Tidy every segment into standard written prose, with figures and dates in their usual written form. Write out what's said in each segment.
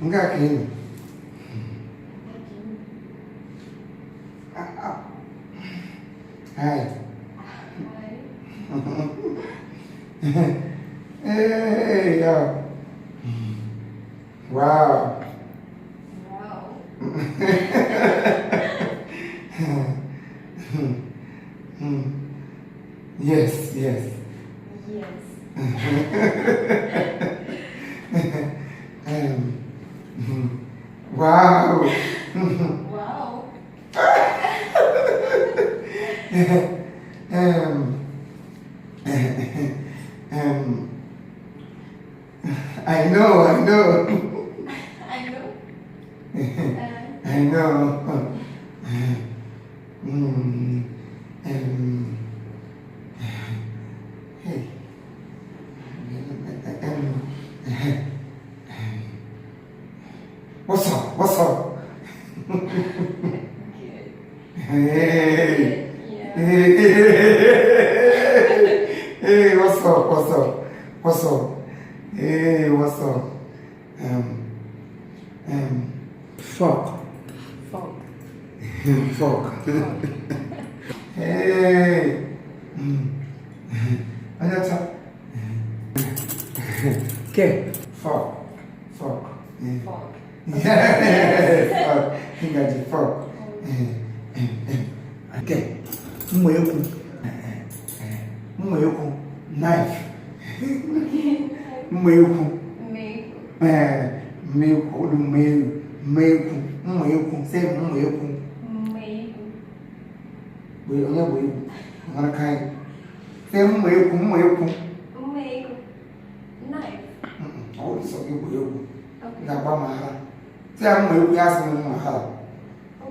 Enggak gini. Hai. Hey, yo. Wow. Yes, yes. Yes. Wow. Wow. I know. I know. I know. Hey. What's up? What's up? Good. Hey. Yeah. Hey, what's up? What's up? What's up? Hey, what's up? Fuck. Fuck. Fuck. Hey. What's up? Okay. Fuck. Fuck. Yeah. Fuck. Yeah. Fuck. You got your fuck. Okay. Knife. Meio. Say meio. We gonna kind. Say meio. Knife. Oh, it's okay. Okay. Gabamara. Say meio yas mahal.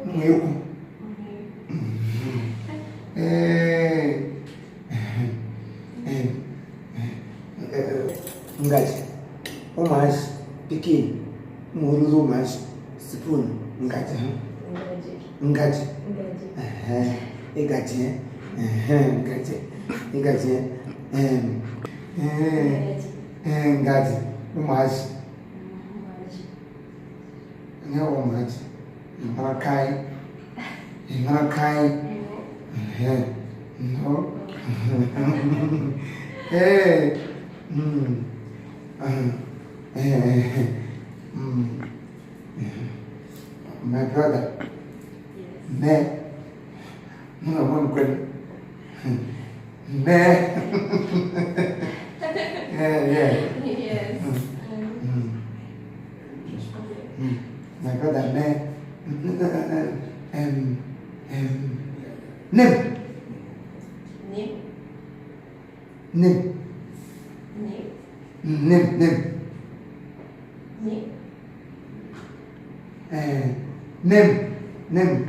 Meio. Ngaji. O mais pequeno. Uso mais spoon. Ngaji. Ngaji. Ngaji. Ngaji. O mais. Não o mais. Maracai. No. Hey. My brother. Yes. No one can. Yeah. Yes. My brother, Nim.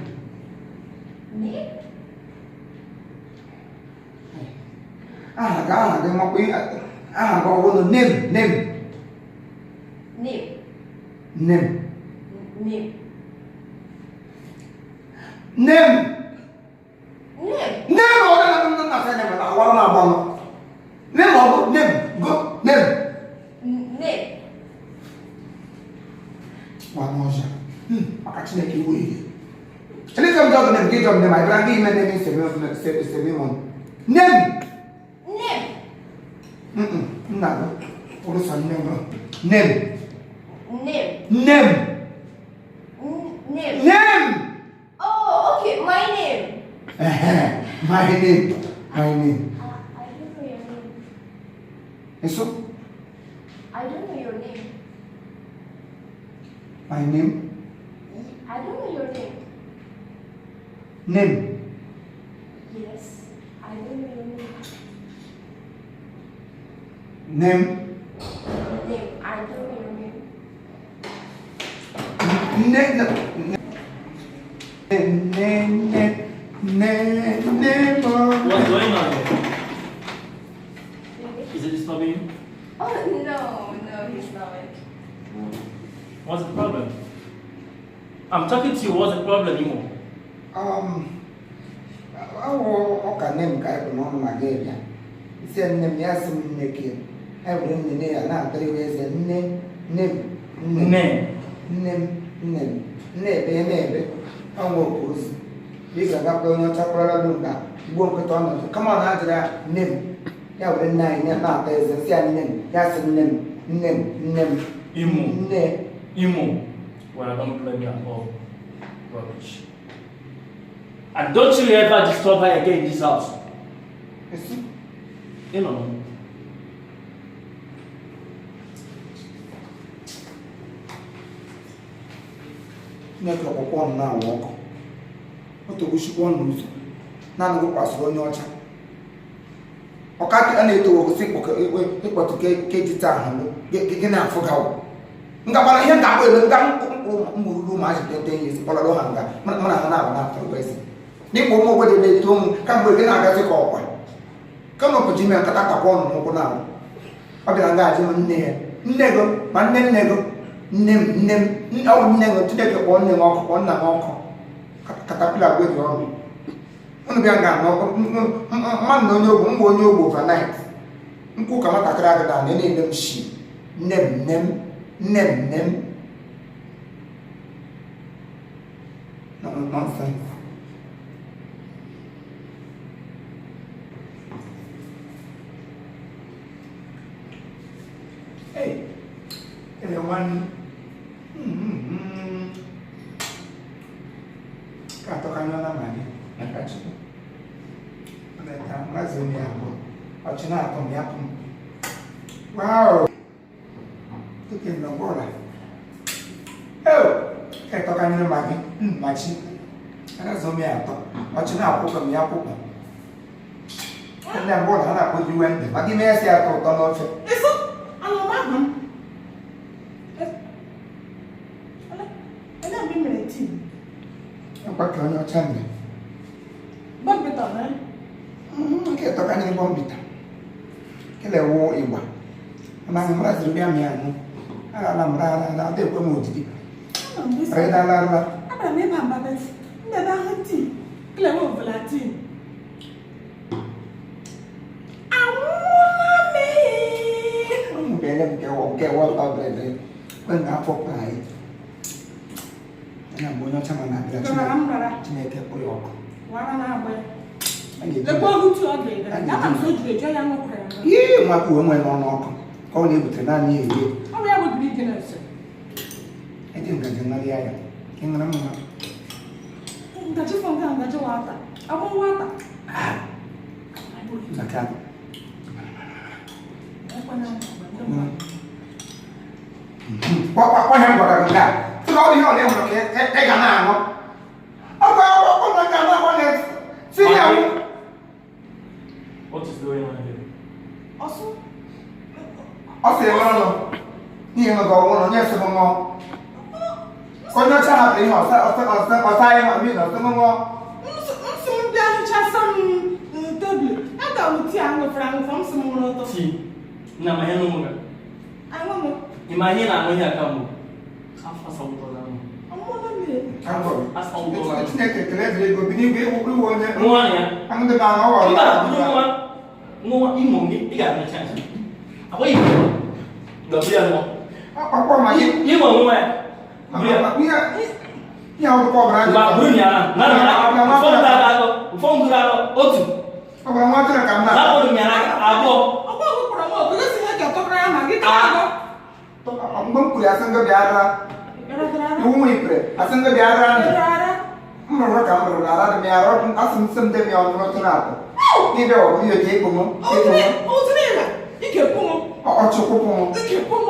Cái móc ý có luôn nim. One more shot. Actually, like you will. Ele come down to them, get on them. I can't give them seven one. Name. No. What is her name? Name. Oh, okay. My name. My name. I don't know your name. And so? I don't know your name. My name? I don't know your name. Name. Yes. I don't know your name. Name. I don't know your name. Name. What's going on here? Is it disturbing you? Oh, no, he's not. What's the problem? I'm talking to you. What's the problem, Imo? What name guy from my game? isi nne m ya sị m nne gị ewere nne ya na-atara iwe eze nne nne m nne ebe na-ebe ọnwa ozi ị ga-agakwa onye ọcha kpọrọ lụ nka gbuo nkịta ọnọdụ kama ọ na-ajụrụ ya nne m ya were nne anyị na-ata eze si ya nne m ya sị nne m Imo, well, don't play me at all. Rubbish. And don't you ever disturb her again in this house. You see? You know. Chineke ọkpụkpọ ọnụ na-awụ ọkụ otu ogbuchikwa ọnụ ụzọ naanị gụkwasịrị onye ọcha ọka a na-eto ogosi ịkpọtụ kejita ahụ gị na-afụ gawụ ngabana ihe ga-akpọ ebe nga mkpụrụ ma ji tete ihe esi kpọrọ ha nga mụ na ha na-abụ na-afụ ezi n'ikpọ ụmụ ogbe dị na-eto ụmụ kamgbe gị na-agazi ka ọkwa kama ọpụji ime nkata takwa ọnụ n'ụkwụ na ọ bịara nga ajị m nne ya nne gị ma nne gị nne m ọ nne gị Chineke kpọọ nne m ọkụ kpọọ nna m ọkụ katapila gweji ọrụ unu bịa nga mmadụ na onye ogbo mgbe onye ogbo overnight nkwụ ka nwatakịrị agada na na-ede m shi nne m nonsense. Hey, everyone. Katoka nyona mani nakachi. Neta mazuni yako. Achina atom yako. Wow. Tuke nongola. Oh, katoka nyona mani machi. Ana zomi yako. Achina apoka miyako. Ana ngola ana kuji wende. Magi mesi yako tonoche. Eso, alo magnum. Ana bi mereti. Apa kau nak cakap? Bombita, né? Kita tokan ni bombita. Kita wo iba. Anak merasa lebih amian. Anak merasa nak ada apa mau jadi. Reda lara. Apa ni mama bes? Nda dah hati. Kita wo belati. Awami. Belum kewa tau berada. Kau ngapok lagi. Yang punya sama nak bila cina ke poliok. Wara na abwe. Lekwa hutu oge ga. Ya na so jure jo ya ngokra ya. Ye maku we no no. Kau ni butre na ni ye. Awu ya would be generous. Eti ngaje na ya ya. Kinga na mama. Ngaje fonga ngaje wata. Awu wata. Zakat. Lekwa na. Kwa yang gua kagak. Kalau dia orang orang kena apa? Apa nak kena apa ni? Siapa? What is going on here? Also. Yang mana? Ni yang kau orang ni semua. Kau nak cakap ni saya ni semua. Dia cakap table. Ada uti anggo frango fam semua tu. Si, nama yang nombor. Anggo mo. Imagine aku yang kamu. Apa sahaja kamu? Amo na ni. Anggo. Asal Itu kamu. cina ketelah dia bini dia bukan orang. Muan ya? Anggo dah ngawal. Enggak, belum muan Imo ni tiga macam ni. Apa Imo? Dah biar mo. Apa macam? Imo muan. Biar. Ni aku kau berani. Mak belum ya? Nana. Phone dah otu. Apa macam nak kamu? Nak belum ya? Apa? Apa aku kurang mau? Bila sih nak kau kerana magi tak? Ambang kuliah sangga biara. Gara-gara. Ibu ipre. Asangga biara. Gara-gara. Mereka kamu berada di biara. Asam sem dia orang orang kenapa? Ni dia orang dia cek kamu. Oh tu ni lah. Ike pungo. Oh cukup kamu. Ike pungo.